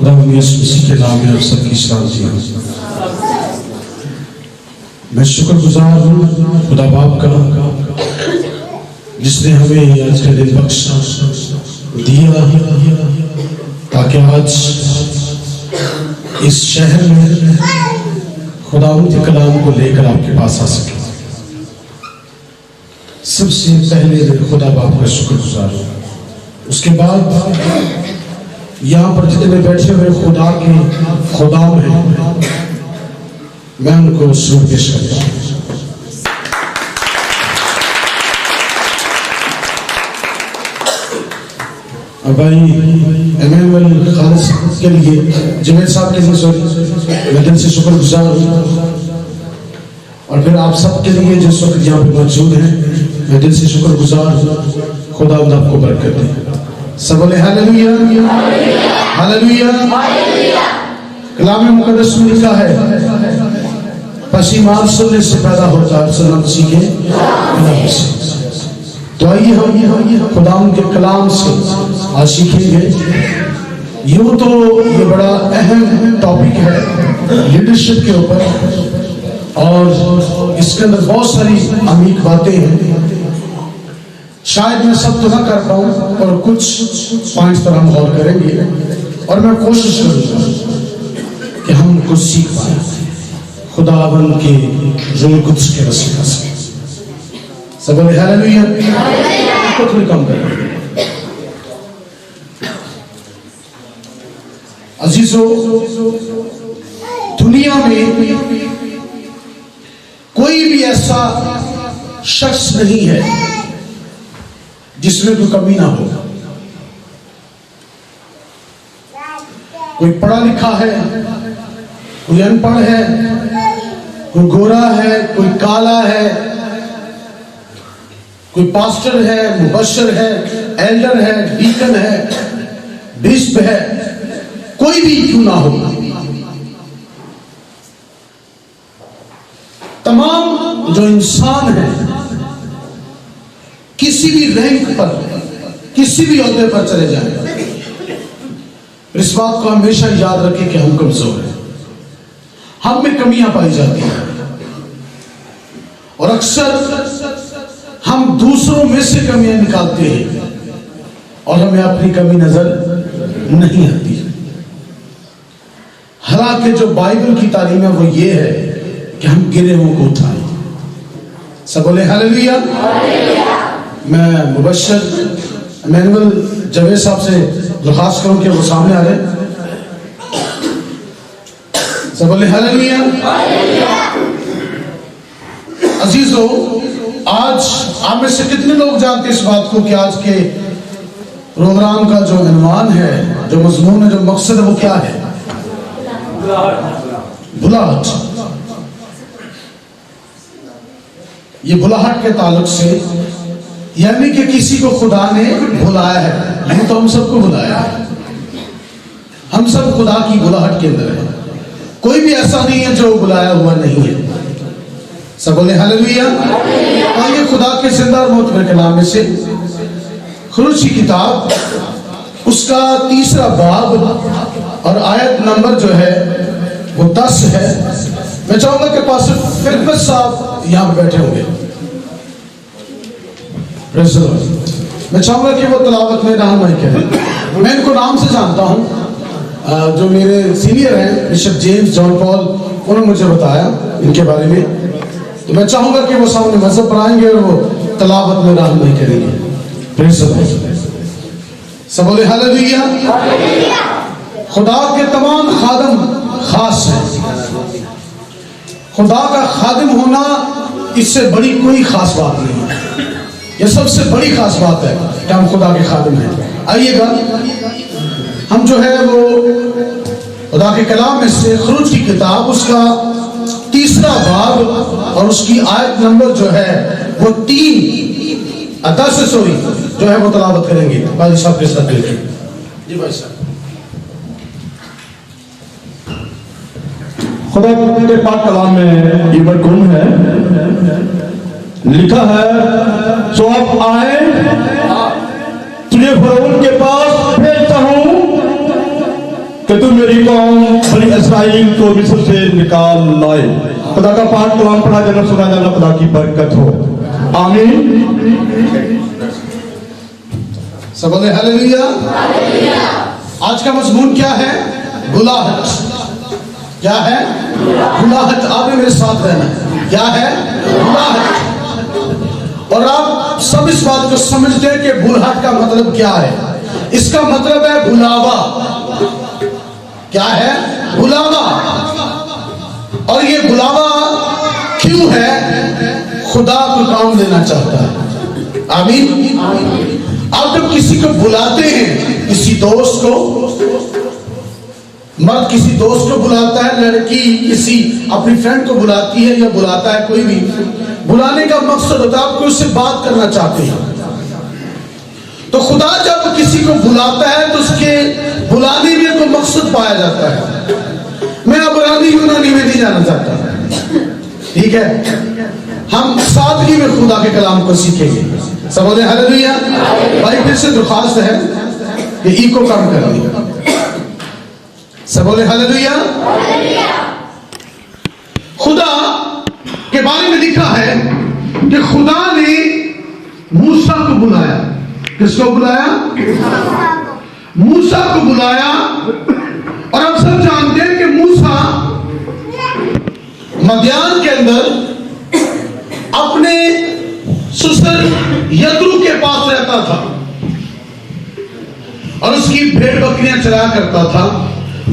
خدا یسوع مسیح کے نام میں آپ سب کی سلامتی ہو۔ میں شکر گزار ہوں خدا باپ کا جس نے ہمیں آج کا دن بخشا دیا تاکہ آج اس شہر میں خداوند کے کلام کو لے کر آپ کے پاس آ سکے۔ سب سے پہلے خدا باپ کا شکر گزار ہوں، اس کے بعد یہاں پر جتنے بیٹھے ہوئے خدا کے خدام ہیں میں ان کو سلام پیش کرتا ہوں۔ بھائی ایمینول خالص کے لیے جوید صاحب کے لیے میں دل سے شکر گزار ہوں، اور پھر آپ سب کے لیے جس وقت یہاں پہ موجود ہیں میں دل سے شکر گزار ہوں۔ خدا آپ کو برکت دے۔ سب بولے ہاللویہ ہاللویہ۔ کلام مقدس میں لکھا ہے پس ایمان سننے سے پیدا ہوتا ہے رسول مسیح کے کلام سے۔ تو آئیے ہم خدا ان کے کلام سے آج سیکھیں گے۔ یوں تو یہ بڑا اہم ٹاپک ہے لیڈرشپ کے اوپر، اور اس کے اندر بہت ساری عمیق باتیں ہیں۔ شاید میں سب تو نہ کر پاؤں اور کچھ پوائنٹس پر ہم غور کریں گے، اور میں کوشش کروں گا کہ ہم کچھ سیکھ پائیں خداوند کے روح القدس کے وسیلہ سے۔ سب بولے ہاللویہ۔ کو تھوڑی کم کریں۔ عزیزو، دنیا میں کوئی بھی ایسا شخص نہیں ہے جس میں کوئی کمی نہ ہو۔ کوئی پڑھا لکھا ہے، کوئی ان پڑھ ہے، کوئی گورا ہے، کوئی کالا ہے، کوئی پاسٹر ہے، مبشر ہے، ایلڈر ہے، ڈیکن ہے، بشپ ہے، کوئی بھی کیوں نہ ہو۔ تمام جو انسان ہیں کسی بھی رینک پر، کسی بھی عہدے پر چلے جائیں، اس بات کو ہمیشہ یاد رکھیں کہ ہم کمزور ہیں، ہم میں کمیاں پائی جاتی ہیں، اور اکثر ہم دوسروں میں سے کمیاں نکالتے ہیں اور ہمیں اپنی کمی نظر نہیں آتی۔ حالانکہ جو بائبل کی تعلیم ہے وہ یہ ہے کہ ہم گرے ہوں کو اٹھائیں۔ سب بولے ہاللویہ۔ میں مبشر ایمینول جوید صاحب سے درخواست کروں کہ وہ سامنے آ رہے۔ سب بولے ہاللویہ۔ عزیزو، آج آپ میں سے کتنے لوگ جانتے اس بات کو کہ آج کے پروگرام کا جو عنوان ہے، جو مضمون ہے، جو مقصد ہے، وہ کیا ہے؟ بھلاہٹ۔ یہ بھلاہٹ کے تعلق سے، یعنی کہ کسی کو خدا نے بھلایا ہے، نہیں تو ہم سب کو بھلایا ہے۔ ہم سب خدا کی بھلاہٹ کے اندر ہیں، کوئی بھی ایسا نہیں ہے جو بلایا ہوا نہیں ہے۔ سب بولے ہاللویہ۔ اور یہ خدا کے زندہ اور معتبر کلام میں سے خروج کی کتاب اس کا 3 باب اور آیت نمبر جو ہے وہ 10 ہے۔ میں چاہوں گا کہ پاسٹر فرقت صاحب یہاں پہ بیٹھے ہوں گے، میں چاہوں گا کہ وہ تلاوت میں رہنمائی کریں۔ میں ان کو نام سے جانتا ہوں، جو میرے سینئر ہیں بشپ جیمز جان پال، انہوں نے مجھے بتایا ان کے بارے میں، تو میں چاہوں گا کہ وہ سامنے مذہب پر آئیں گے اور وہ تلاوت میں رہنمائی کریں گے۔ سب بولے ہاللویہ۔ خدا کے تمام خادم خاص ہیں۔ خدا کا خادم ہونا اس سے بڑی کوئی خاص بات نہیں ہے، یہ سب سے بڑی خاص بات ہے کہ ہم خدا کے خادم ہیں۔ آئیے گا ہم جو ہے وہ خدا کے کلام میں سے خروج کی کتاب اس کا 3 باب اور اس کی آیت نمبر جو ہے وہ 10 جو ہے وہ تلاوت کریں گے۔ بھائی صاحب کے ساتھ دیکھیں۔ جی بھائی صاحب۔ خدا کے پاک کلام میں یہ برکن ہے، لکھا ہے سو آپ آئیں تجھے فرعون کے پاس بھیجتا ہوں کہ کہ تم میری قوم بنی اسرائیل کو مصر سے نکال لائے. خدا کا پاک کلام پڑھا جانا سنا جانا خدا کی برکت ہو. آمین. سب بولے ہلیلویا. آج کا مضمون کیا ہے؟ بلاہٹ. کیا ہے؟ بلاہٹ. آپ نے میرے ساتھ رہنا ہے. کیا ہے؟ بلاہٹ. اور آپ سب اس بات کو سمجھتے ہیں کہ بلاہٹ کا مطلب کیا ہے. اس کا مطلب ہے بلاوا. کیا ہے؟ بلاوا. اور یہ بلاوا کیوں ہے؟ خدا کو کام لینا چاہتا ہے. آمین. آپ جب کسی کو بلاتے ہیں، کسی دوست کو، مرد کسی دوست کو بلاتا ہے، لڑکی کسی اپنی فرینڈ کو بلاتی ہے یا بلاتا ہے کوئی بھی، بلانے کا مقصد ہوتا ہے آپ کو اس سے بات کرنا چاہتے ہیں. تو خدا جب کسی کو بلاتا ہے تو اس کے بلانے میں کوئی مقصد پایا جاتا ہے. میں عبرانی یونانی میں نہیں جانا چاہتا. ٹھیک ہے، ہم سادگی میں خدا کے کلام کو سیکھیں گے. سب بولے ہلیلویا. بھائی پھر سے درخواست ہے کہ ایکو کم کر دیں. سب بولے ہلیلویا. خدا کے بارے میں لکھا ہے کہ خدا نے موسیٰ کو بلایا. کس کو بلایا؟ موسیٰ کو بلایا. اور ہم سب جانتے ہیں کہ موسیٰ مدیان کے اندر اپنے سسر یترو کے پاس رہتا تھا اور اس کی بھیڑ بکریاں چرایا کرتا تھا.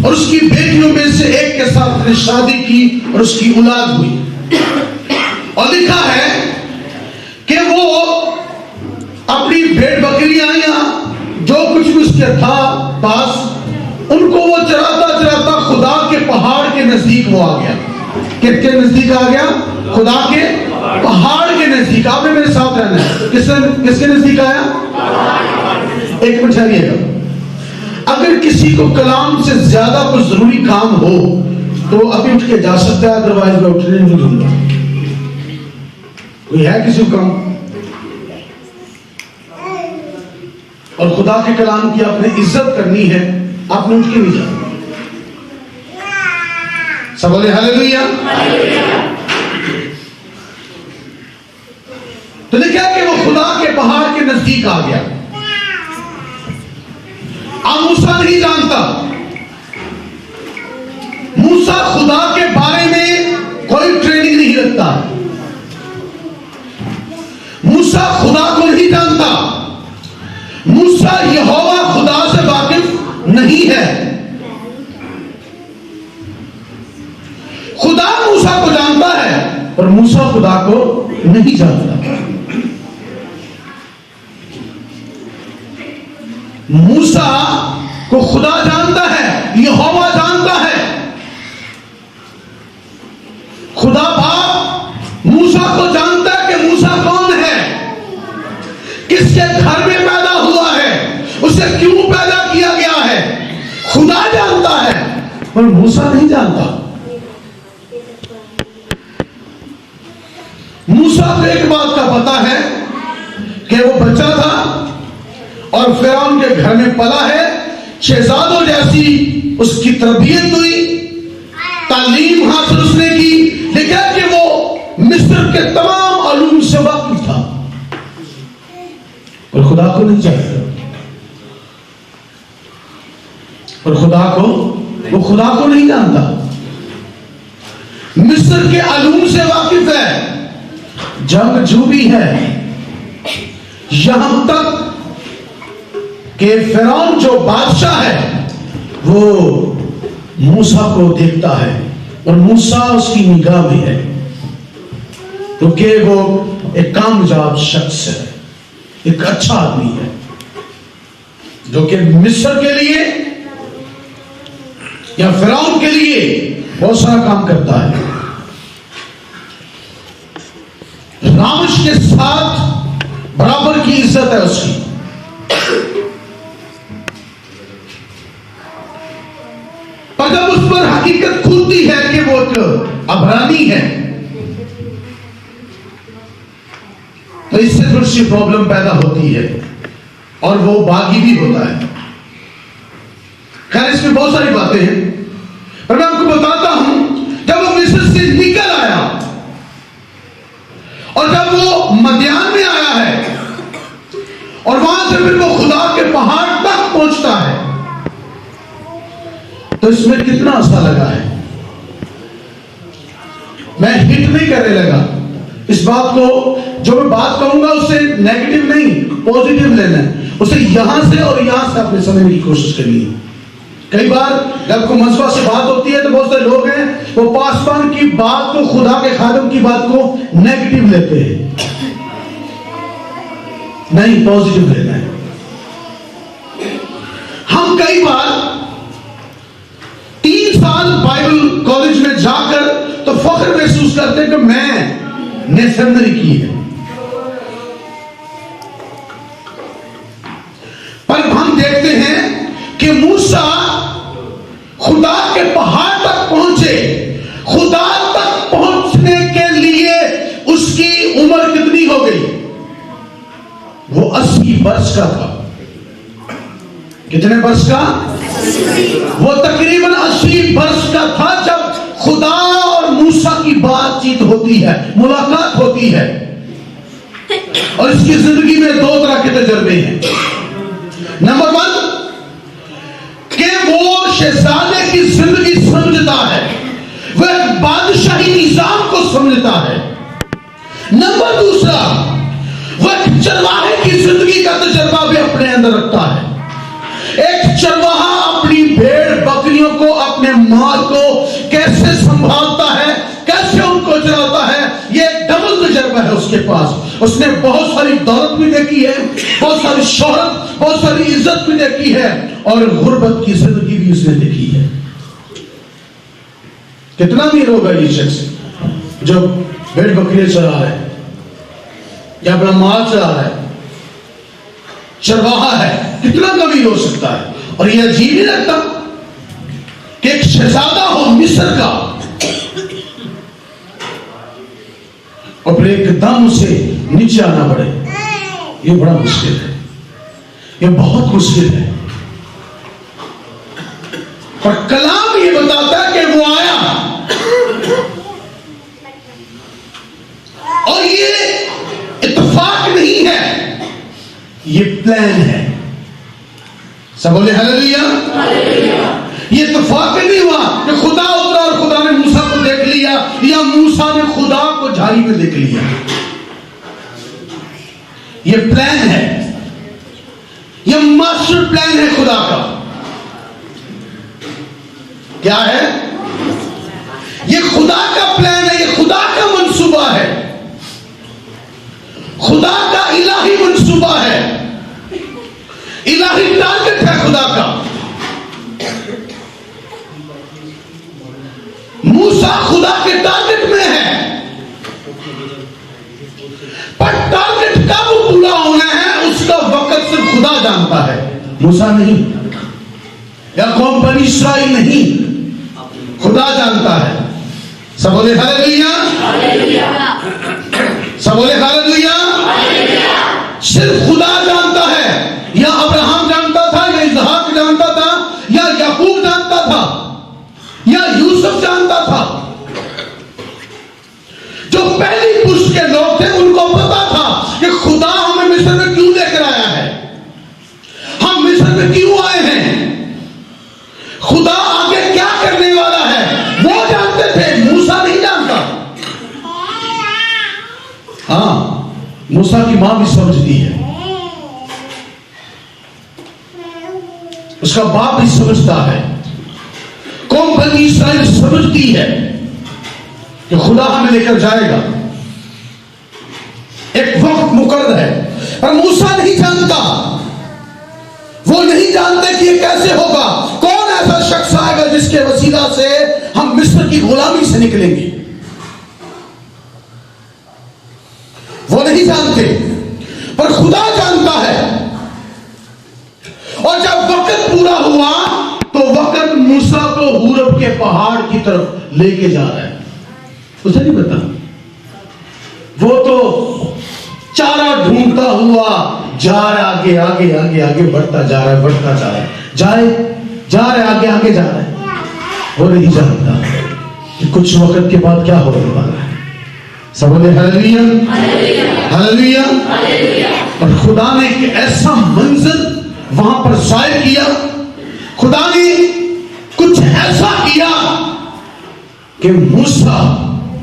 اور اس کی بیٹیوں میں سے ایک کے ساتھ نے شادی کی اور اس کی اولاد ہوئی. اور لکھا ہے کہ وہ اپنی بھیڑ بکریاں یا جو کچھ بھی اس کے تھا پاس، ان کو وہ چراتا چراتا خدا کے پہاڑ کے نزدیک وہ آ گیا. کس کے نزدیک آ گیا؟ خدا کے پہاڑ کے نزدیک. آپ نے میرے ساتھ رہنا ہے. کس کے نزدیک آیا؟ ایک منٹ ٹھہریے گا. اگر کسی کو کلام سے زیادہ کوئی ضروری کام ہو تو ابھی اٹھ کے جا سکتا ہے، ادروائز میں اٹھنے نہیں دوں گا. کوئی ہے کسی کو کام؟ اور خدا کے کلام کی آپ نے عزت کرنی ہے، آپ نے اٹھ کے نہیں جانا. سب بولے ہلیلویا. تو دیکھا کہ وہ خدا کے پہاڑ کے نزدیک آ گیا. موسیٰ نہیں جانتا. موسیٰ خدا کے بارے میں کوئی ٹریننگ نہیں رکھتا. موسیٰ خدا کو نہیں جانتا. موسیٰ یہوہ خدا سے واقف نہیں ہے. خدا موسیٰ کو جانتا ہے اور موسیٰ خدا کو نہیں جانتا. موسیٰ کو خدا جانتا ہے، یہوہ جانتا ہے. خدا باپ موسیٰ کو جانتا ہے کہ موسیٰ کون ہے، کس کے گھر میں پیدا ہوا ہے، اسے کیوں پیدا کیا گیا ہے. خدا جانتا ہے پر موسیٰ نہیں جانتا. موسیٰ کو ایک بات کا پتا ہے کہ وہ بچہ تھا اور فرعون کے گھر میں پلا ہے. شہزادوں جیسی اس کی تربیت ہوئی، تعلیم حاصل اس نے کی، لیکن کہ وہ مصر کے تمام علوم سے واقف تھا اور خدا کو نہیں چاہتا. اور وہ خدا کو نہیں جانتا. مصر کے علوم سے واقف ہے، جنگ جو بھی ہے، یہاں تک کہ فرعون جو بادشاہ ہے وہ موسیٰ کو دیکھتا ہے اور موسیٰ اس کی نگاہ میں ہے کیونکہ وہ ایک کامیاب شخص ہے، ایک اچھا آدمی ہے جو کہ مصر کے لیے یا فرعون کے لیے بہت سارا کام کرتا ہے. رامش کے ساتھ برابر کی عزت ہے اس کی. پر جب اس پر حقیقت کھلتی ہے کہ وہ ایک عبرانی ہے تو اس سے تھوڑی سی پرابلم پیدا ہوتی ہے اور وہ باغی بھی ہوتا ہے. خیر اس میں بہت ساری باتیں ہیں، پر میں آپ کو بتاتا ہوں جب وہ مصر سے نکل آیا اور جب وہ مدیان میں آیا ہے اور وہاں سے پھر وہ خدا کے پہاڑ تک پہنچتا ہے، تو اس میں کتنا عرصہ لگا ہے؟ میں ہٹ نہیں کرنے لگا اس بات کو، جو میں بات کہوں گا اسے نیگیٹو نہیں پوزیٹو لینا ہے، اسے یہاں سے اور یہاں سے اپنے سمجھنے کی کوشش کرنی ہے۔ کئی بار جب کوئی منصبہ سے بات ہوتی ہے تو بہت سے لوگ ہیں وہ پاسبان کی بات کو، خدا کے خادم کی بات کو نیگیٹو لیتے ہیں، نہیں پوزیٹو لینا ہے۔ ہم کئی بار 3 سال بائبل کالج میں جا کر تو فخر محسوس کرتے ہیں کہ میں نے سیمنری کی ہے، پر ہم دیکھتے ہیں کہ موسیٰ خدا کے پہاڑ تک پہنچے، خدا تک پہنچنے کے لیے اس کی عمر کتنی ہو گئی؟ وہ 80 برس کا تھا۔ کتنے برس کا؟ وہ تقریباً 80 برس کا تھا جب خدا اور موسیٰ کی بات چیت ہوتی ہے، ملاقات ہوتی ہے، اور اس کی زندگی میں 2 طرح کے تجربے ہیں۔ نمبر 1 کہ وہ شہزادے کی زندگی سمجھتا ہے، وہ ایک بادشاہی نظام کو سمجھتا ہے۔ نمبر 2 وہ ایک چرواہے کی زندگی کا تجربہ بھی اپنے اندر رکھتا ہے۔ ایک چرواہا اپنی بھیڑ بکریوں کو، اپنے مال کو کیسے سنبھالتا ہے، کیسے ان کو چلاتا ہے، یہ ایک ڈبل تجربہ ہے اس کے پاس۔ اس نے بہت ساری دولت بھی دیکھی ہے، بہت ساری شہرت، بہت ساری عزت بھی دیکھی ہے، اور غربت کی زندگی بھی اس نے دیکھی ہے۔ کتنا امیر ہوگا یہ شخص جو بھیڑ بکریاں چلا رہا ہے یا اپنا مال چلا رہا ہے، چرواہا ہے، کتنا امیر ہو سکتا ہے؟ اور یہ عجیب نہیں لگتا کہ ایک شہزادہ ہو مصر کا اور پھر ایک دم اسے نیچے آنا پڑے؟ یہ بڑا مشکل ہے، یہ بہت مشکل ہے۔ اور کلام یہ بتاتا ہے کہ وہ آیا اور یہ اتفاق نہیں ہے، یہ پلان ہے۔ سب بولے ہلیلویا۔ یہ اتفاق نہیں ہوا کہ خدا اترا اور خدا نے موسیٰ کو دیکھ لیا یا موسیٰ نے خدا کو جھاڑی میں دیکھ لیا۔ یہ پلان ہے، یہ ماسٹر پلان ہے خدا کا۔ کیا ہے؟ یہ خدا کا پلان ہے، یہ خدا کا منصوبہ ہے، خدا کا الہی منصوبہ ہے، الہی ٹارگٹ ہے خدا کا۔ موسیٰ خدا کے ٹارگٹ میں ہے، پر ٹارگٹ کب پورا ہونا ہے اس کا وقت صرف خدا جانتا ہے، موسیٰ نہیں، یا قوم بنی اسرائیل نہیں، خدا جانتا ہے۔ سب بولے ہلیلویا، سب بولے ہلیلویا۔ صرف خدا جانتا ہے، یا ابراہم جانتا تھا، یا اسحاق جانتا تھا، یا یعقوب جانتا تھا، یا یوسف جانتا تھا۔ جو پہلی پشت کے لوگ تھے ان کو پتا تھا کہ خدا ہمیں مصر میں کیوں لے کر آیا ہے، ہم مصر میں کیوں آئے ہیں، خدا آگے کیا کرنے والا ہے، وہ جانتے تھے، موسیٰ نہیں جانتا۔ ہاں، موسیٰ کی ماں بھی سمجھتی ہے، اس کا باپ بھی سمجھتا ہے، قوم بنی اسرائیل سمجھتی ہے کہ خدا ہمیں لے کر جائے گا، ایک وقت مقرر ہے، پر موسیٰ نہیں جانتا، وہ نہیں جانتے کہ یہ کیسے ہوگا، کون ایسا شخص آئے گا جس کے وسیلہ سے ہم مصر کی غلامی سے نکلیں گے، وہ نہیں جانتے، پر خدا جانتا ہے۔ اور جب وقت پورا ہوا تو وقت موسیٰ کو ہورب کے پہاڑ کی طرف لے کے جا رہا ہے، اسے نہیں پتا، وہ تو چارہ ڈھونڈتا ہوا جا رہا، آگے آگے آگے آگے بڑھتا جا رہا ہے، بڑھتا جا رہا ہے، جا رہا آگے جا رہے ہیں، وہ نہیں جانتا کہ کچھ وقت کے بعد کیا ہونے والا ہے۔ سب بولے ہلیلویہ ہلیلویہ۔ اور خدا نے ایک ایسا منظر وہاں پر ظاہر کیا، خدا نے کچھ ایسا کیا کہ موسیٰ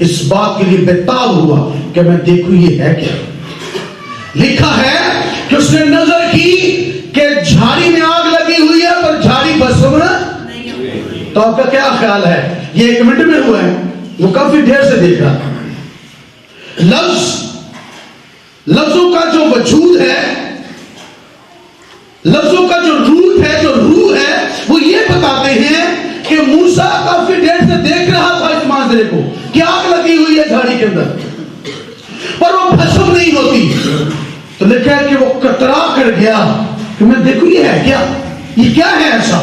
اس بات کے لیے بےتاب ہوا کہ میں دیکھوں یہ ہے کیا۔ لکھا ہے کہ اس نے نظر کی کہ جھاڑی میں آگ لگی ہوئی ہے پر جھاڑی بھسم نہیں۔ تو آپ کا کیا خیال ہے؟ یہ 1 منٹ میں ہوا ہے؟ وہ کافی دیر سے دیکھ رہا۔ لفظوں کا جو وجود ہے، لفظوں کا جو روٹ ہے، جو روح ہے، وہ یہ بتاتے ہیں کہ موسیٰ کافی دیر سے دیکھ رہا تھا اس منظرے کو کہ آگ لگی ہوئی ہے جھاڑی کے اندر پر وہ بھسم نہیں ہوتی۔ تو لکھا ہے کہ وہ کترا کر گیا کہ میں دیکھوں یہ ہے کیا، یہ کیا ہے ایسا،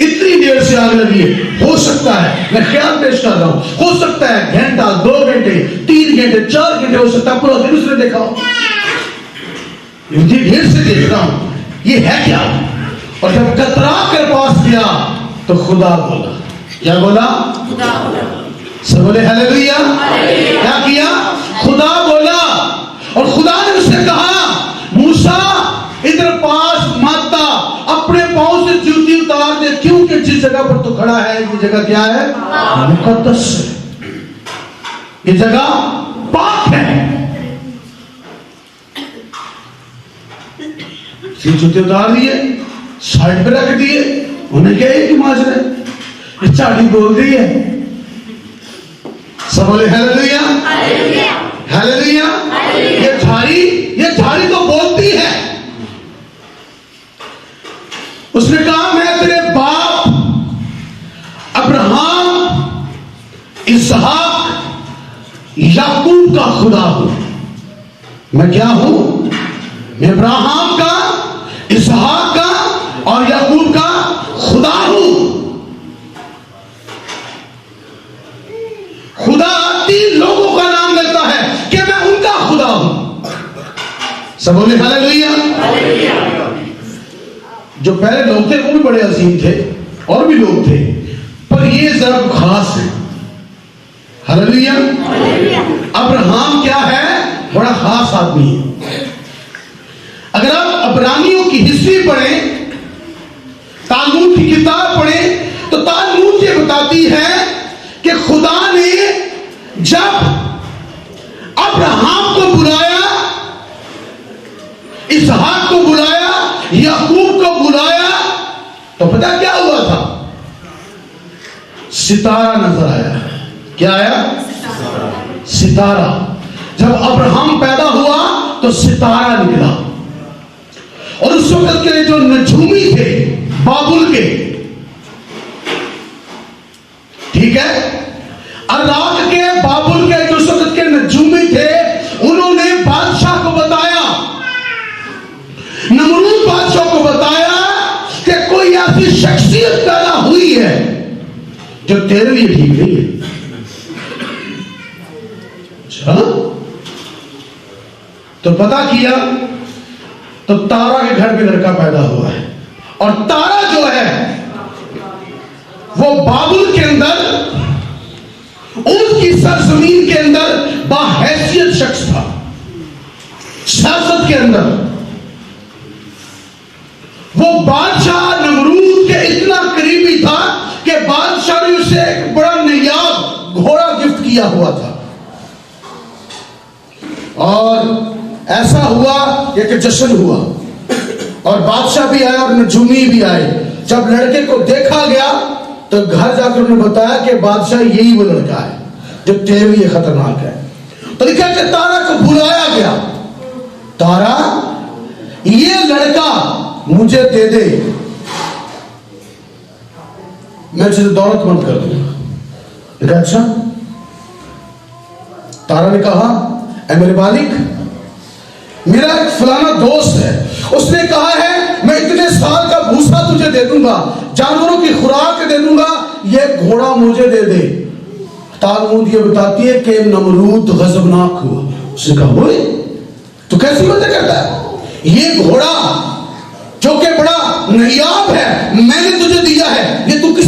اتنی دیر سے آگ لگی ہے۔ ہو سکتا ہے، میں خیال پیش کر رہا ہوں، ہو سکتا ہے گھنٹہ، 2 گھنٹے، 3 گھنٹے، 4 گھنٹے، ہو سکتا ہے پورا دن اس نے دیکھا ہو۔ اتنی دیر سے دیکھ رہا ہوں یہ ہے کیا۔ اور جب کترا کر پاس گیا تو خدا بولا، کیا بولا؟ سب بولے ہلیلویہ۔ کیا کیا؟ خدا بولا، اور خدا نے اس سے کہا موسیٰ ادھر پاس مت آ، اپنے پاؤں سے جوتی اتار دے، کیونکہ جس جگہ پر تو کھڑا ہے یہ جگہ کیا ہے؟ مقدس ہے، یہ جگہ پاک ہے۔ جوتے اتار دیے، سائڈ پہ رکھ دیے، انہیں کیا ایک ہی معاشرہ ہے، یہ چاڑی بول رہی ہے۔ سب بولے ہلیلویہ ہلیلویہ۔ یہ جھاڑی تو بولتی ہے۔ اس نے کہا میں تیرے باپ ابراہیم، اسحاق، یعقوب کا خدا ہوں۔ میں کیا ہوں؟ میں ابراہیم کا، اسحاق کا اور یعقوب کا خدا ہوں۔ خدا 3 لوگوں کا نام لیتا ہے کہ میں ان کا خدا ہوں۔ سب بولے ہلیلویہ۔ جو پہلے لوگ تھے وہ بھی بڑے عظیم تھے، اور بھی لوگ تھے، پر یہ ذرا خاص ہے۔ ہلیلویہ۔ ابراہیم کیا ہے؟ بڑا خاص آدمی ہے۔ اگر آپ عبرانیوں کی ہسٹری پڑھیں، تالمود کی کتاب پڑھیں، تو تالمود یہ بتاتی ہے کہ خدا نے جب ابراہیم کو بلایا، اسحاق کو بلایا، یعقوب کو بلایا، تو پتہ کیا ہوا تھا؟ ستارہ نظر آیا۔ کیا آیا؟ ستارہ۔ جب ابراہیم پیدا ہوا تو ستارہ نکلا، اور اس وقت کے جو نجومی تھے بابل کے، ٹھیک ہے، عراق کے بابل کے جو اس وقت کے نجومی تھے، انہوں نے بادشاہ کو بتایا، نمرود بادشاہ کو بتایا کہ کوئی ایسی شخصیت پیدا ہوئی ہے جو تیرے لیے ٹھیک نہیں ہے۔ اچھا، تو پتا کیا تو تارا کے گھر میں لڑکا پیدا ہوا ہے، اور تارا جو ہے وہ بابل کے اندر، اس کی سرزمین کے اندر باحیثیت شخص تھا، سیاست کے اندر۔ وہ بادشاہ نمرود کے اتنا قریبی تھا کہ بادشاہ نے اسے ایک بڑا نایاب گھوڑا گفٹ کیا ہوا تھا، اور ایسا ہوا کہ ایک جشن ہوا، اور بادشاہ بھی آئے اور نجومی بھی آئے۔ جب لڑکے کو دیکھا گیا تو گھر جا کر انہوں نے بتایا کہ بادشاہ یہی وہ لڑکا ہے جو تیرے لیے خطرناک ہے۔ تو لکھا کہ تارا کو بلایا گیا، تارا یہ لڑکا مجھے دے دے، میں تجھے دولت مند کر دوں گا۔ کہا اچھا۔ تارا نے کہا اے میرے مالک، میرا ایک فلانا دوست ہے، اس نے کہا ہے میں اتنے سال کا بھوسا تجھے دے دوں گا، جانوروں کی خوراک دے دوں گا، یہ گھوڑا مجھے دے دے۔ تالمود یہ بتاتی ہے کہ نمرود غضبناک ہوا، اس نے کہا ہوئے تو کیسی باتیں کرتا ہے، یہ گھوڑا جو کہ بڑا نایاب ہے میں نے تجھے دیا ہے، یہ تو کس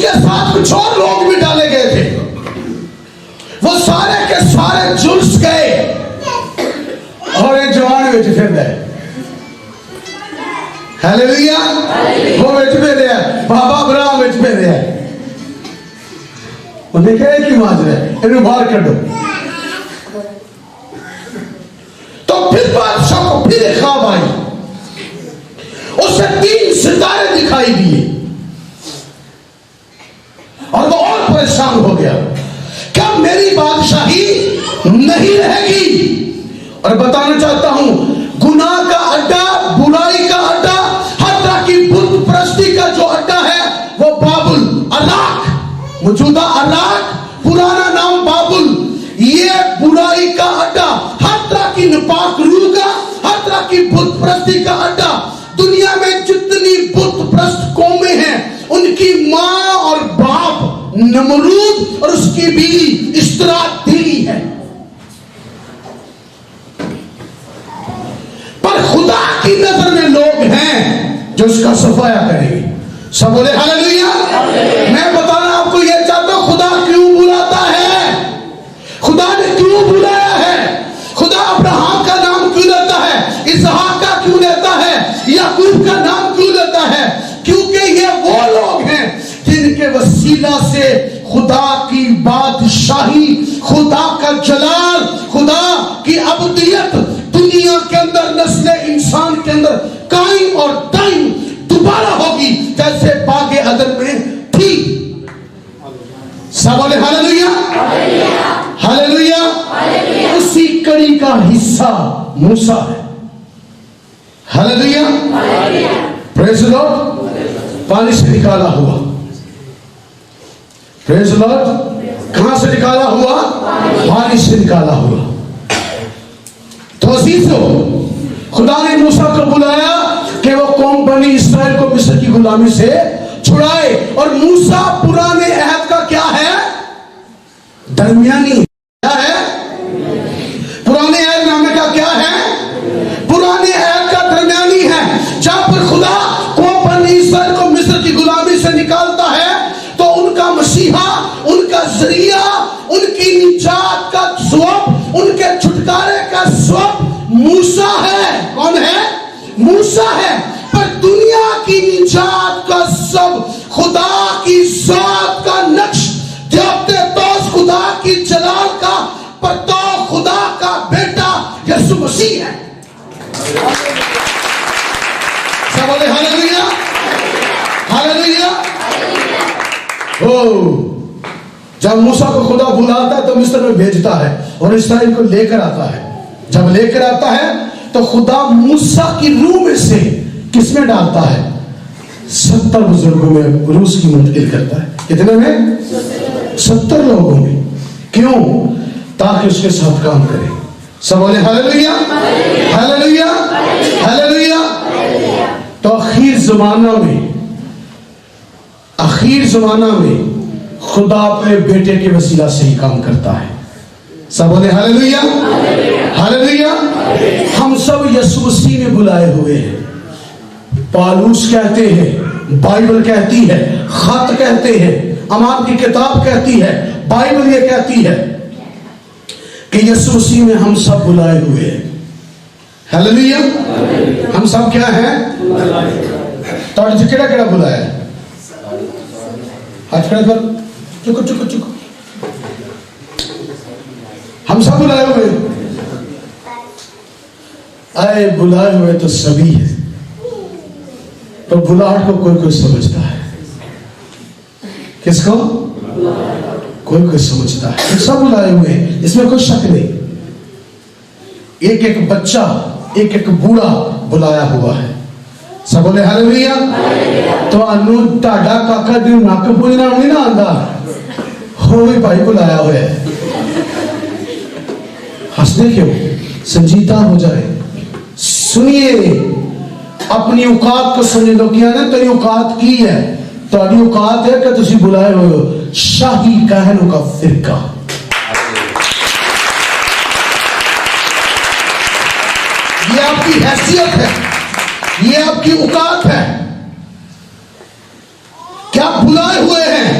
کے ساتھ کچھ اور لوگ بھی ڈالے گئے تھے، وہ سارے کے سارے جلس گئے اور ایک جوان بچ پھر گئے. ہیلیلویا. وہ بچ پہ رہا ہے، بابا ابراہم بچ پہ رہا ہے. انہیں کہا کہ ماجرا ہے، انہیں باہر کر دو. تو پھر بادشاہ کو پھر ایک خواب آئی، اسے 3 ستارے دکھائی دیے اور وہ اور پریشان ہو گیا. کیا میری بادشاہی نہیں رہے گی؟ اور بتانا چاہتا ہوں، گناہ کا اڈا، برائی کا اڈا، حتیٰ کہ بت پرستی کا جو اڈا ہے وہ بابل، عراق، موجودہ عراق، پرانا نام بابل، یہ برائی کا اڈا، حتیٰ کہ نپاک روح کا، حتیٰ کہ بت پرستی کا اڈا. دنیا میں جتنی بت پرست قومیں ہیں ان کی ماں اور باپ نمرود اور اس کی بیوی اسرافیل ہے. پر خدا کی نظر میں لوگ ہیں جو اس کا صفایا کریں گے. سب بولے ہاللیلویا. میں بتانا آپ کو یہ چاہتا ہوں، خدا کیوں بلاتا ہے؟ خدا نے کیوں بلایا ہے؟ خدا ابراہم کا نام کیوں لیتا ہے؟ اسحاق کا کیوں لیتا ہے؟ یعقوب کا نام کیوں لیتا ہے؟ کیونکہ یہ وہ لوگ ہیں جن کے وسیلہ سے خدا کی بادشاہی، خدا کا جلال، خدا کی ابدیت دنیا کے اندر نسل انسان کے اندر قائم اور دائم دوبارہ ہوگی، جیسے باغ عدن میں تھی. سب بولے ہاللیلویا. ہاللیلویا. اسی کڑی کا حصہ موسیٰ ہے. ہاللیلویا. پریز لارڈ. پانی سے نکالا ہوا. پریز لارڈ. کہاں سے نکالا ہوا؟ پانی سے نکالا ہوا. تو عزیزو، خدا نے موسیٰ کو بلایا کہ وہ قوم بنی اسرائیل کو مصر کی غلامی سے چھڑائے. اور موسیٰ پرانے عہد کا کیا ہے؟ درمیانی. کیا ہے؟ پرانے عہد نامے کا کیا ہے؟ پرانے عہد کا درمیانی ہے. جب پر خدا قوم بنی اسرائیل کو مصر کی غلامی سے نکالتا ہے تو ان کا مسیحا، ان کا ذریعہ، ان کی نجات کا سبب، ان کے چھٹکارے کا سبب موسیٰ ہے. کون ہے؟ موسیٰ ہے. پر دنیا کی نجات کا سب خدا کی ذات کا نقش، دیوتے توس خدا کی جلال کا پرتو خدا کا بیٹا یسوع مسیح ہے. سب بولے ہاللیلویا. ہاللیلویا. جب موسیٰ کو خدا بلاتا ہے تو مصر میں بھیجتا ہے اور اسرائیل کو لے کر آتا ہے. جب لے کر آتا ہے تو خدا موسیٰ کی روح میں سے کس میں ڈالتا ہے؟ 70 بزرگوں میں روس کی منتقل کرتا ہے. کتنے میں؟ 70 لوگوں میں. کیوں؟ تاکہ اس کے ساتھ کام کرے. سب بولے ہاللیلویا. ہاللیلویا. ہاللیلویا. تو اخیر زمانہ میں خدا اپنے بیٹے کے وسیلہ سے ہی کام کرتا ہے. سب بولے ہاللیلویا. ہاللیلویا. ہم سب یسوع مسیح میں بلائے ہوئے ہیں. پالوس کہتے ہیں، بائبل کہتی ہے، خط کہتے ہیں، اعمال کی کتاب کہتی ہے، بائبل یہ کہتی ہے کہ یسوع مسیح میں ہم سب بلائے ہوئے ہیں. ہاللیلویا. ہم سب کیا ہیں؟ تو کیڑا کیڑا بلایا ہے؟ ہاتھ کھڑے کر. چکو چکو چکو. ہم سب بلائے ہوئے. آئے بلائے ہوئے تو سبھی ہے، تو بلاہٹ کو کوئی کوئی سمجھتا ہے. کس کو؟ کوئی کوئی سمجھتا ہے. سب بلائے ہوئے ہیں، اس میں کوئی شک نہیں. ایک ایک بچہ، ایک ایک بوڑھا بلایا ہوا ہے. سب بولے ہاللیلویا. تو انو ٹاڈا کاکا دی ناک پوجنا نہیں نہ آندا، ہوئی بھائی بلایا ہوا ہے. ہنسنے کیوں؟ سنجیدہ ہو جائے. سنیے، اپنی اوقات کو سمجھ لو. کیا نا تیری اوقات کی ہے؟ تاری اوقات ہے کہ تسی بلائے ہوئے ہو شاہی کہنوں کا فرقہ. یہ آپ کی حیثیت ہے، یہ آپ کی اوقات ہے کہ آپ بلائے ہوئے ہیں.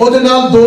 ਉਹਦੇ ਨਾਲ 2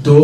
2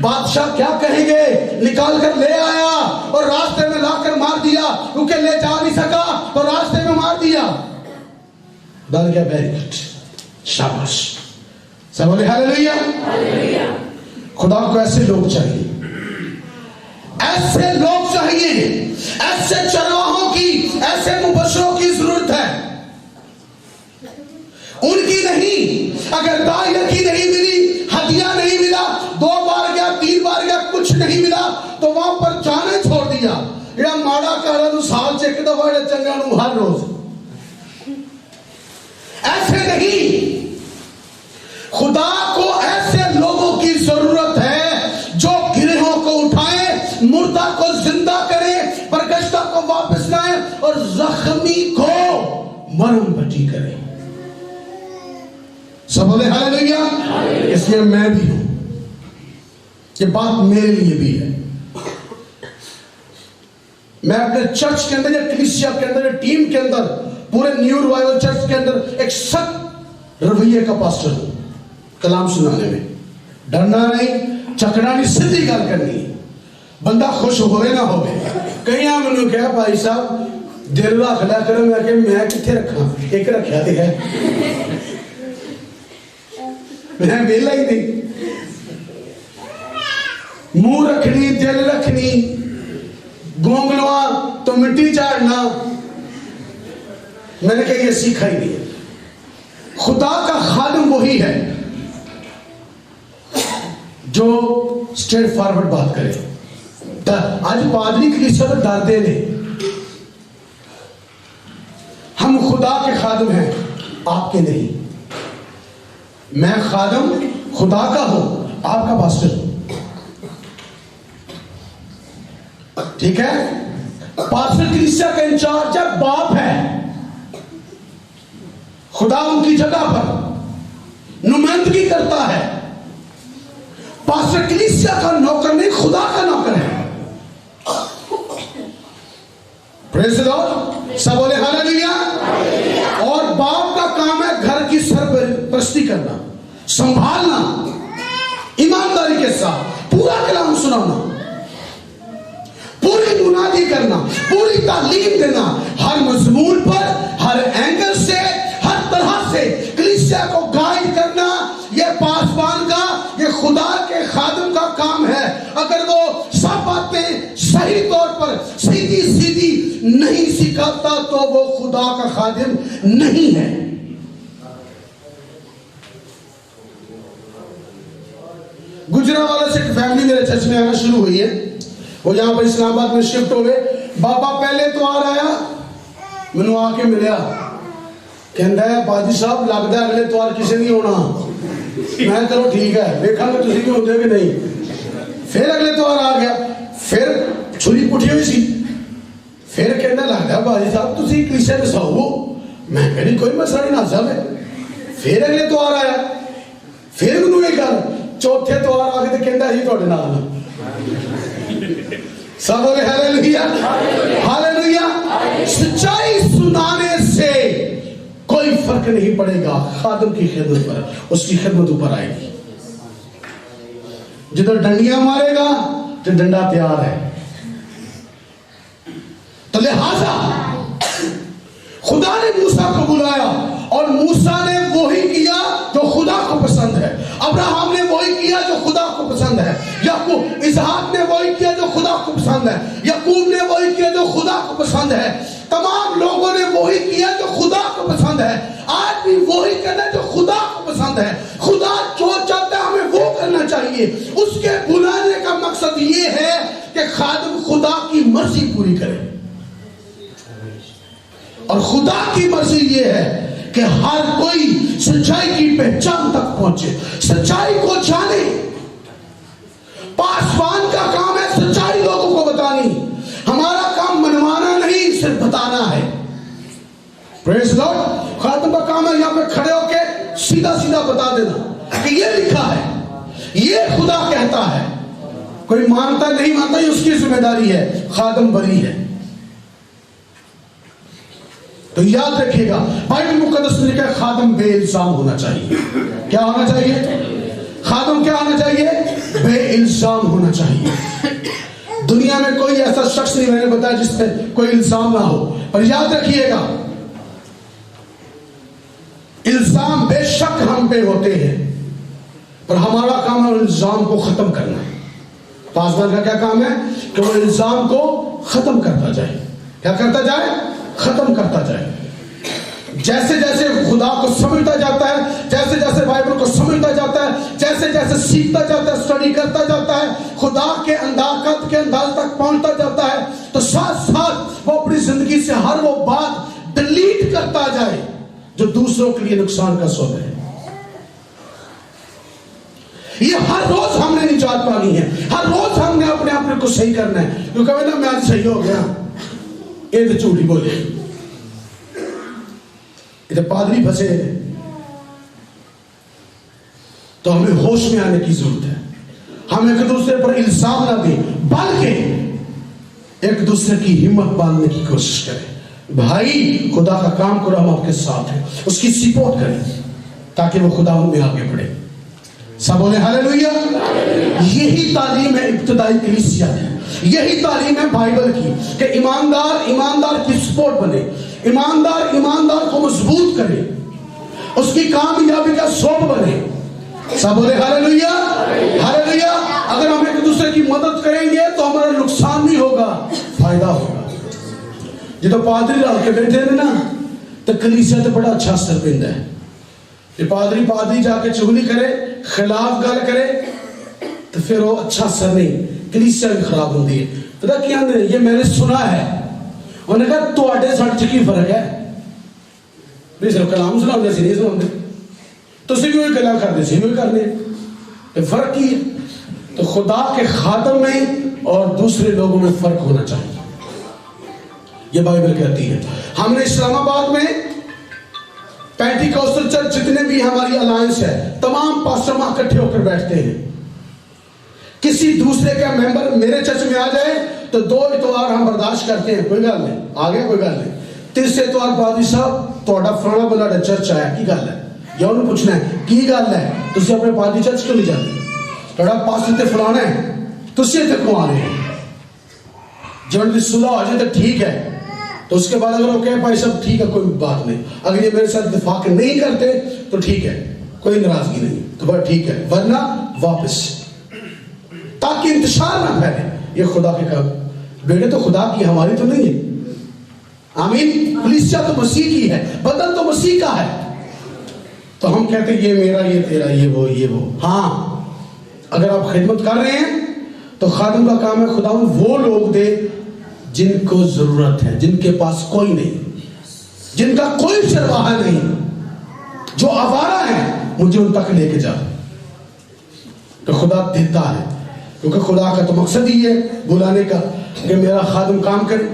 بادشاہ کیا کہیں گے، نکال کر لے آیا اور راستے میں لا کر مار دیا، کیونکہ لے جا نہیں سکا تو راستے میں مار دیا. ڈر گیا. ویری گڈ، شاباش. سب بولے ہاللیلویہ. خدا کو ایسے لوگ چاہیے، ایسے لوگ چاہیے، ایسے چرواہوں کی، ایسے مبشروں کی ضرورت ہے. ان کی نہیں، اگر دائیہ کی نہیں ملی، ہدیہ نہیں ملا، 2 بار گیا 3 بار گیا کچھ نہیں ملا تو وہاں پر جانے چھوڑ دیا. یہ ماڑا کارا نو سال سے ایک دفعہ چنگا نو ہر روز. ایسے نہیں. خدا کو ایسے لوگوں کی ضرورت ہے جو گرہوں کو اٹھائیں، مردہ کو زندہ کریں، برگشتہ کو واپس لائیں اور زخمی کو مرہم پٹی کریں. سب بولے ہاللیلویہ. اس لیے میں بھی ہوں، یہ بات میرے لیے بھی ہے. میں اپنے چرچ کے اندر یا کلیسیا کے اندر یا ٹیم کے اندر پورے نیو ریوائول چرچ کے اندر ایک سخت رویے کا پاسٹر ہوں. کلام سنانے میں ڈرنا نہیں، چکنا نہیں، سیدھی گل کرنی. بندہ خوش ہوئے نہ ہوئے. کہیں آپ نے کہا بھائی صاحب دل رکھ لیا کرو. میں کہ میں کتنے رکھا، ایک رکھا تو ہے، میں ویلا ہی نہیں. منہ رکھنی، دل رکھنی، گونگلوا تو مٹی چاڑنا، میں نے کہا یہ سیکھا ہی نہیں. خدا کا خادم وہی ہے جو اسٹریٹ فارورڈ بات کرے. آج پادری کلیسیا تو ڈرتے نہیں. ہم خدا کے خادم ہیں، آپ کے نہیں. میں خادم خدا کا ہوں، آپ کا پاسٹر ہوں. ٹھیک ہے. پاسٹر کلیسیا کا انچارج ہے، باپ ہے. خدا ان کی جگہ پر نمائندگی کرتا ہے. پاسٹر کلیسیا کا نوکر نہیں، خدا کا نوکر ہے. پریز دی لارڈ. سب بولے ہاللیلویہ. اور باپ کا کام ہے گھر کی سرپرستی کرنا، سنبھالنا، ایمانداری کے ساتھ پورا کلام سنانا، پوری منادی کرنا، پوری تعلیم دینا، ہر مضمون پر، ہر اینگل سے، ہر طرح سے کلیسیا کو گائیڈ کرنا. یہ پاسبان کا، یہ خدا کے خادم کا کام ہے. اگر وہ سب باتیں صحیح طور پر سیدھی سیدھی نہیں سکھاتا تو وہ خدا کا خادم نہیں ہے. گجرانوالہ سے ایک فیملی میرے چرچ میں آنا شروع ہوئی ہے. وہ یہاں پر اسلام آباد میں شفٹ ہو گئے. بابا پہلے تو آ رہا مینو آ کے ملیا، کہندا ہے باجی صاحب لگتا ہے اگلے توار کسی نہیں ہونا. میں چلو ٹھیک ہے، دیکھا گا تسی بھی ہوتے کہ نہیں. پھر اگلے توار آ گیا، پھر چھری پٹھی ہوئی سی. پھر کہنا لگتا ہے باجی صاحب تسی کلیسیا میں سو. میں کہنی کوئی مسئلہ نہیں نازم ہے. پھر اگلے توار آیا، پھر مینوں یہ گل. چوتھے توار آ کے تو کہندا جی تواڈے نال. سب بولے ہاللیلویہ. ہاللیلویہ. سچائی سنانے سے کوئی فرق نہیں پڑے گا. خادم کی خدمت پر، اس کی خدمت اوپر آئے گی. جدھر ڈنڈیاں مارے گا تو ڈنڈا تیار ہے. تو لہذا خدا نے موسیٰ کو بلایا اور موسیٰ نے وہی کیا جو خدا کو پسند ہے. ابراہم نے وہی کیا جو خدا کو پسند ہے. یعقوب اسحاق نے وہی کیا جو خدا کو پسند ہے. یعقوب نے وہی کیا جو خدا کو پسند ہے. تمام لوگوں نے وہی کیا جو خدا کو پسند ہے. آج بھی وہی کرنا جو خدا کو پسند ہے. خدا جو چاہتا ہے ہمیں وہ کرنا چاہیے. اس کے بلانے کا مقصد یہ ہے کہ خادم خدا کی مرضی پوری کرے. اور خدا کی مرضی یہ ہے کہ ہر کوئی سچائی کی پہچان تک پہنچے، سچائی کو جانے. پاسبان کا کام ہے سچائی لوگوں کو بتانی. ہمارا کام منوانا نہیں، صرف بتانا ہے. پریز لارڈ. خادم کا کام ہے یہاں پہ کھڑے ہو کے سیدھا سیدھا بتا دینا کہ یہ لکھا ہے، یہ خدا کہتا ہے. کوئی مانتا نہیں مانتا یہ اس کی ذمہ داری ہے. خادم بری ہے. تو یاد رکھیے گا بائبل مقدس میں لکھا ہے خادم بے الزام ہونا چاہیے. کیا ہونا چاہیے؟ الزام ہونا چاہیے. دنیا میں کوئی ایسا شخص نہیں میں نے بتایا جس پہ کوئی الزام نہ ہو. پر یاد رکھیے گا الزام بے شک ہم پہ ہوتے ہیں، پر ہمارا کام ہے الزام کو ختم کرنا. پاسبان کا کیا کام ہے کہ وہ الزام کو ختم کرتا جائے. کیا کرتا جائے؟ ختم کرتا جائے. جیسے جیسے خدا کو سمجھتا جاتا ہے، جیسے جیسے بائبل کو سمجھتا جاتا ہے، جیسے جیسے سیکھتا جاتا ہے، اسٹڈی کرتا جاتا ہے، خدا کے انداز کے انداز تک پہنچتا جاتا ہے، تو ساتھ ساتھ وہ اپنی زندگی سے ہر وہ بات ڈیلیٹ کرتا جائے جو دوسروں کے لیے نقصان کا سبب ہے. یہ ہر روز ہم نے نجات پانی ہے، ہر روز ہم نے اپنے آپ کو صحیح کرنا ہے. جو کہے نا میں آج صحیح ہو گیا، یہ تو جھوٹی بولے. یہ پادری پھنسے ہیں. تو ہمیں ہوش میں آنے کی ضرورت ہے. ہم ایک دوسرے پر الزام نہ دیں، بلکہ ایک دوسرے کی ہمت باندھنے کی کوشش کریں. بھائی خدا کا کام کرو، ہم آپ کے ساتھ ہیں، اس کی سپورٹ کریں تاکہ وہ خدا میں آگے بڑھے. سب بولے ہاللیلویا. یہی تعلیم ہے ابتدائی کلیسیا کی، یہی تعلیم ہے بائبل کی کہ ایماندار کی سپورٹ بنے، ایماندار کو مضبوط کرے، اس کی کامیابی کا سبب بنے. سب بولے ہاللیلویا ہاللیلویا. اگر ہم ایک دوسرے کی مدد کریں گے تو ہمارا نقصان نہیں ہوگا، فائدہ ہوگا. جب تو پادری رل کے بیٹھے ہیں نا تو کلیسیا تو بڑا اچھا اثر پیندا ہے. یہ پادری جا کے چغلی کرے، خلاف گل کرے تو پھر وہ اچھا اثر نہیں، کلیسیا بھی خراب ہوتی ہے. پتا کیا یہ میں نے سنا ہے، انہوں نے کہا تواڈے ساڈے چ کی فرق ہے؟ نہیں صرف کلام سنا سی نہیں سنا، تسی بھی وہی گلا کرتے سی وہی کرنے. فرق کی ہے؟ تو خدا کے خادم میں اور دوسرے لوگوں میں فرق ہونا چاہیے. یہ بائبل کہتی ہے. ہم نے اسلام آباد میں پینٹیکوسٹل چرچ جتنے بھی ہماری الائنس ہے، تمام پاسٹر وہاں اکٹھے ہو کر بیٹھتے ہیں. کسی دوسرے کا ممبر میرے چرچ میں آ جائے تو 2 اتوار ہم برداشت کرتے ہیں، کوئی گل نہیں، آگے کوئی گل نہیں. 3 اتوار پادری صاحب تہاڈا فلانا بلاڈا چرچ آیا، کی گل ہے؟ یا انہوں نے پوچھنا ہے کی گل ہے، تسی اپنے پادری چرچ کیوں نہیں جاتے؟ تہاڈا پاسٹر تے فلانا ہے، تسی اتنے کیوں آ رہے ہیں؟ جب ان کی صلح ہو جائے تو ٹھیک ہے، تو اس کے بعد اگر وہ کہے بھائی صاحب ٹھیک ہے کوئی بات نہیں، اگر یہ میرے ساتھ اتفاق نہیں کرتے تو ٹھیک ہے، کوئی ناراضگی نہیں، تو بس ٹھیک ہے، ورنہ واپس، تاکہ انتشار نہ پھیلے. یہ خدا کے کام، بیٹے تو خدا کی، ہماری تو نہیں ہے. آمین. کلیسیا تو مسیح کی ہے، بدن تو مسیح کا ہے. تو ہم کہتے ہیں یہ میرا، یہ تیرا، یہ وہ. ہاں اگر آپ خدمت کر رہے ہیں تو خادم کا کام ہے خدا وہ لوگ دے جن کو ضرورت ہے، جن کے پاس کوئی نہیں، جن کا کوئی چرواہا نہیں، جو آوارہ ہیں، مجھے ان تک لے کے جا. تو خدا دیتا ہے، کیونکہ خدا کا تو مقصد ہی ہے بلانے کا کہ میرا خادم کام کرے.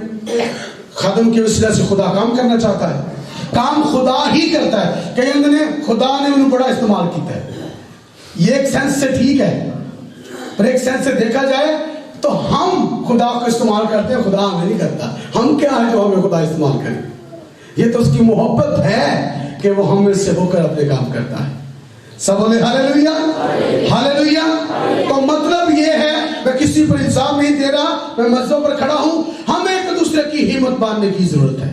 خادم کی وسیلہ سے خدا کام کرنا چاہتا ہے. کام خدا ہی کرتا ہے کہ خدا نے انہیں بڑا استعمال کیتا ہے. یہ ایک سینس سے ٹھیک ہے، پر ایک سینس سے دیکھا جائے تو ہم خدا کو استعمال کرتے ہیں، خدا ہمیں نہیں کرتا. ہم کیا ہے جو ہمیں خدا استعمال کرے؟ یہ تو اس کی محبت ہے کہ وہ ہم سے ہو کر اپنے کام کرتا ہے. سب بولے ہاللیلویا ہاللیلویا. تو مطلب یہ ہے میں کسی پر الزام نہیں دے رہا، میں مسجدوں پر کھڑا ہوں. ہمیں ایک دوسرے کی ہمت باندھنے کی ضرورت ہے.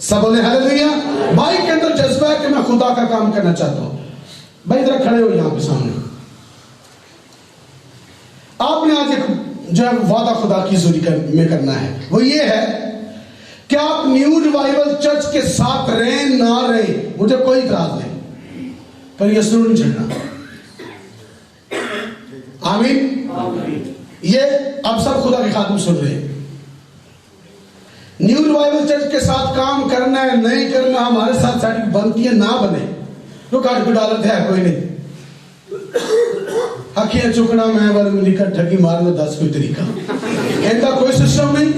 سب بولے ہاللیلویا. بھائی کے اندر جذبہ ہے کہ میں خدا کا کام کرنا چاہتا ہوں. بھائی ذرا کھڑے ہو یہاں پہ سامنے. آپ نے آج ایک جو ہے وعدہ خدا کی حضوری میں کرنا ہے، وہ یہ ہے کہ آپ نیو ریوائیول چرچ کے ساتھ رہیں نہ رہیں، مجھے کوئی اعتراض نہیں، پر یہ ضرور نہیں چھڑنا. آمین. یہ اب سب خدا کے خادم سن رہے ہیں. نیو ریوائیول چرچ کے ساتھ کام کرنا ہے نہیں کرنا، ہمارے ساتھ ساتھ بنتی ہے نہ بنے، تو کاٹ کو ڈالت ہے کوئی نہیں. اکھیاں چکنا میں والا میں لکھا ٹھگی مارنا 10 کوئی طریقہ، ان کا کوئی سسٹم نہیں.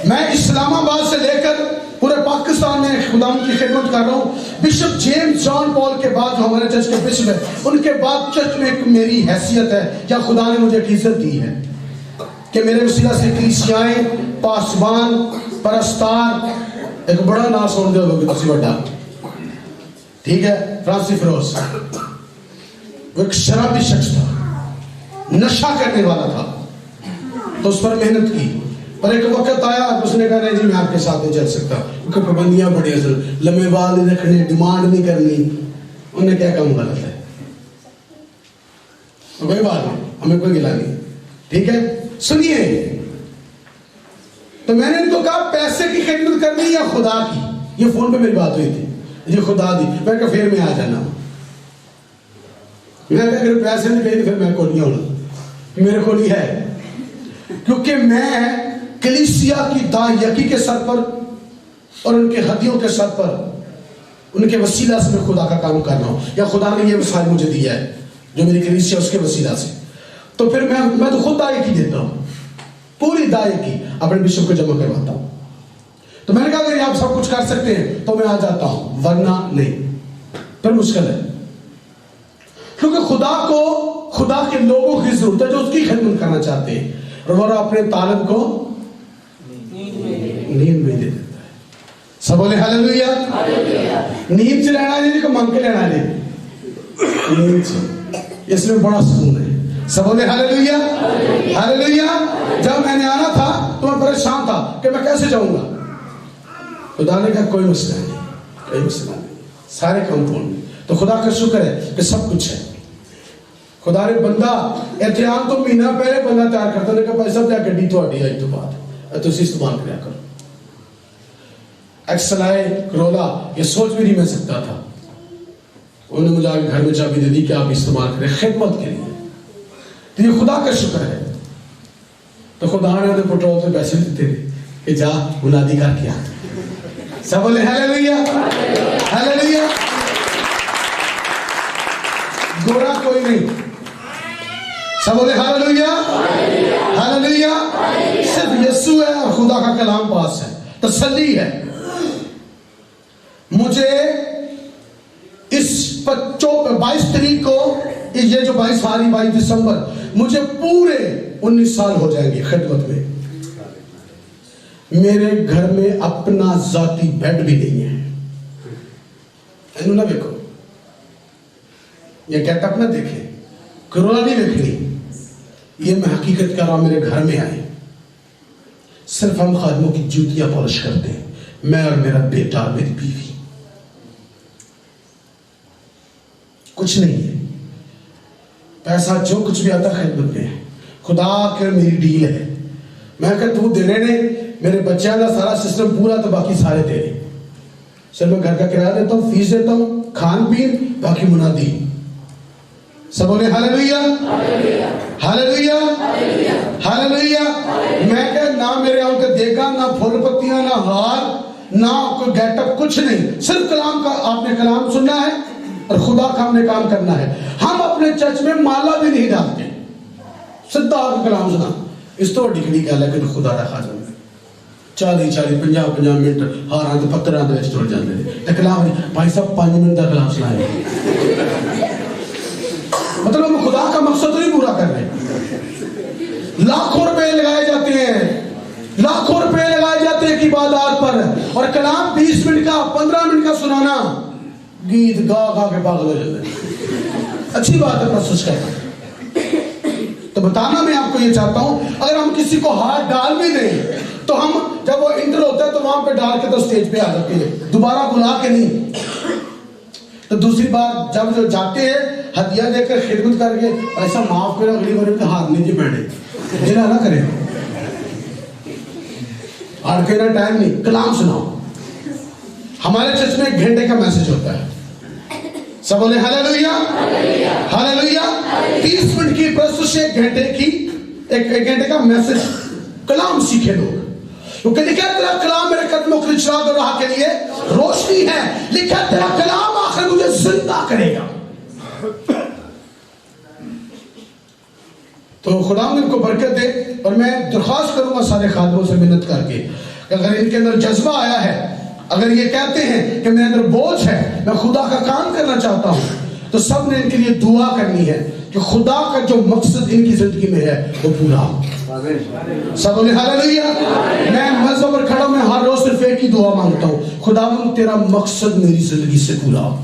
میں اسلام آباد سے لے کر پورے پاکستان میں خداوند کی خدمت کر رہا ہوں. بشپ جیمز جان پال کے بعد جو ہمارے چرچ کے بشپ ہیں، ان کے بعد چرچ میں ایک میری حیثیت ہے یا خدا نے مجھے عزت دی ہے کہ میرے وسیلہ سے کلیسیائیں، پاسبان، پرستار، ایک بڑا نام سن دے ہوگا کسی بڑا، ٹھیک ہے، فرانسی فروز، وہ ایک شرابی شخص تھا، نشہ کرنے والا تھا تو اس پر محنت کی، پر ایک وقت آیا اس نے کہا نہیں جی میں آپ کے ساتھ نہیں چل سکتا کیونکہ پابندیاں بڑی اصل، لمبے بال نہیں رکھنے، ڈیمانڈ نہیں کرنی. انہوں نے کیا کام غلط ہے، کوئی بات نہیں، ہمیں کوئی گلا نہیں، ٹھیک ہے. سنیے، تو میں نے ان کو کہا پیسے کی خدمت کرنی یا خدا کی؟ یہ فون پہ میری بات ہوئی تھی، جی خدا دی. میں کہا پھر میں آ جانا. میں کہا اگر پیسے نہیں کہیں تو پھر میں کو نہیں ہونا، میرے کو نہیں ہے، کیونکہ میں کلیسیا کی داعیگی کے سر پر اور ان کے ہدیوں کے سر پر ان کے وسیلہ سے میں خدا کا کام کر رہا ہوں، یا خدا نے یہ وسائل مجھے دیا ہے جو میری کلیسیا اس کے وسیلہ سے. تو پھر میں تو خود داعیگی دیتا ہوں، پوری داعیگی اپنے بشپ کو جمع کرواتا ہوں. تو میں نے کہا اگر آپ سب کچھ کر سکتے ہیں تو میں آ جاتا ہوں، ورنہ نہیں. پھر مشکل ہے، کیونکہ خدا کے لوگوں کی ضرورت ہے جو اس کی خدمت کرنا چاہتے ہیں، اور اپنے طالب کو نیند میں دے دیتا ہے. سب بولے ہاللیلویا. نیند سے رہنا نہیں کہ مانگ کے رہنا نہیں، نیند سے، اس میں بڑا سکون ہے. سب بولے ہاللیلویا. ہاللیلویا. جب میں نے آنا تھا تو میں پریشان تھا کہ میں کیسے جاؤں گا. خدا نے کہا کوئی مسئلہ نہیں، کوئی مسئلہ نہیں، سارے کمپاؤنڈ. تو خدا کا شکر ہے کہ سب کچھ ہے. خدا نے بندہ احتیاط تو مہینہ پہلے بندہ تیار کرتا نے کہا پیسہ کیا گڈی تھوڑی آئی تو بات تو اسی استعمال کریا کرو. ایکسل آئے کرولا، یہ سوچ بھی نہیں میں سکتا تھا. انہوں نے مجھے آگے گھر میں چابی دے دی کہ آپ استعمال کریں خدمت کے لیے. تو یہ خدا کا شکر ہے. تو خدا نے انہیں پٹرول سے پیسے دیتے تھے کہ جا منادی کر کے آ. سب بولے ہاللیلویا. ہاللیلویا. گورا کوئی نہیں. سب بولے ہاللیلویا. ہاللیلویا. صرف یسوع ہے اور خدا کا کلام پاس ہے، تسلی ہے. مجھے اس 22 تاریخ کو، یہ جو 22 دسمبر، مجھے پورے 19 سال ہو جائیں گے خدمت میں. میرے گھر میں اپنا ذاتی بیڈ بھی نہیں ہے. نہ دیکھو، یہ گیٹ اپ نہ دیکھیں، کرونا نہیں دیکھنی. یہ میں حقیقت کر رہا ہوں، میرے گھر میں آئے صرف ہم خادموں کی جوتیاں پالش کرتے ہیں، میں اور میرا بیٹا اور میری بیوی. کچھ نہیں ہے. پیسہ جو کچھ بھی آتا خدمت میں ہے. خدا کے میری ڈیل ہے. میں کہ تو دینے نہیں، میرے بچوں کا سارا سسٹم پورا، تو باقی سارے تیرے. صرف میں گھر کا کرایہ دیتا ہوں، فیس دیتا ہوں، کھان پین، باقی منادی. سب بولے ہاللیلویا. ہاللیلویا. ہاللیلویا. میں کہ نہ میرے آؤں کے دیکھا، نہ پھول پتیاں، نہ ہار، نہ کوئی گیٹ اپ، کچھ نہیں. صرف کلام کا، آپ نے کلام سننا ہے اور خدا کا ہم نے کام کرنا ہے. ہم اپنے چرچ میں مالا بھی نہیں ڈالتے، سدا آپ کا کلام سنا. اس تو ڈگری گل ہے کہ خدا کا خادم ہے. 40-50 منٹ ہار آتے پتھر آتے چڑھ جاتے کلام. بھائی صاحب 5 منٹ کا کلام سنائے، مطلب ہم خدا کا مقصد نہیں پورا کر رہے. لاکھوں روپے لگائے جاتے ہیں، لاکھوں روپے لگائے جاتے ہیں عبادات پر، اور کلام 20 منٹ کا 15 منٹ کا سنانا، گیت گا گا کے پاگل ہو جاتے ہیں. اچھی بات ہے پرسوس کرنا. تو بتانا میں آپ کو یہ چاہتا ہوں، اگر ہم کسی کو ہاتھ ڈال بھی دیں تو ہم جب وہ انٹر ہوتا ہے تو وہاں پہ ڈال کے تو اسٹیج پہ آ جاتے ہیں، دوبارہ بلا کے نہیں. تو دوسری بات، جب جو جاتے ہیں ہدیہ دے کر خدمت کر کے ایسا معاف کرے اگلی بار کہ ہاتھ نیچے بیٹھے، یہ نہ کرے. آج کہنا ٹائم نہیں، کلام سناؤ. ہمارے چرچ میں 1 گھنٹے کا میسج ہوتا ہے. سب بولے ہاللیلویا. ہاللیلویا. 30 منٹ کی پرسوس، 1 گھنٹے کی، 1 گھنٹے کا میسج. کلام سیکھے لوگ، کیونکہ لکھا تیرا کلام میرے قدموں کے چراغ اور راہ کے لیے روشنی ہے. لکھا تیرا کلام آخر مجھے زندہ کرے گا. تو خدا ان کو برکت دے. اور میں درخواست کروں گا سارے خادموں سے منت کر کے کہ اگر ان کے اندر جذبہ آیا ہے، اگر یہ کہتے ہیں کہ میرے اندر بوجھ ہے، میں خدا کا کام کرنا چاہتا ہوں، تو سب نے ان کے لیے دعا کرنی ہے کہ خدا کا جو مقصد ان کی زندگی میں ہے وہ پورا ہو. سب بولے ہاللیلویا. میں منصب پر کھڑا ہوں، میں ہر روز صرف ایک ہی دعا مانگتا ہوں، خدا تیرا مقصد میری زندگی سے پورا ہو.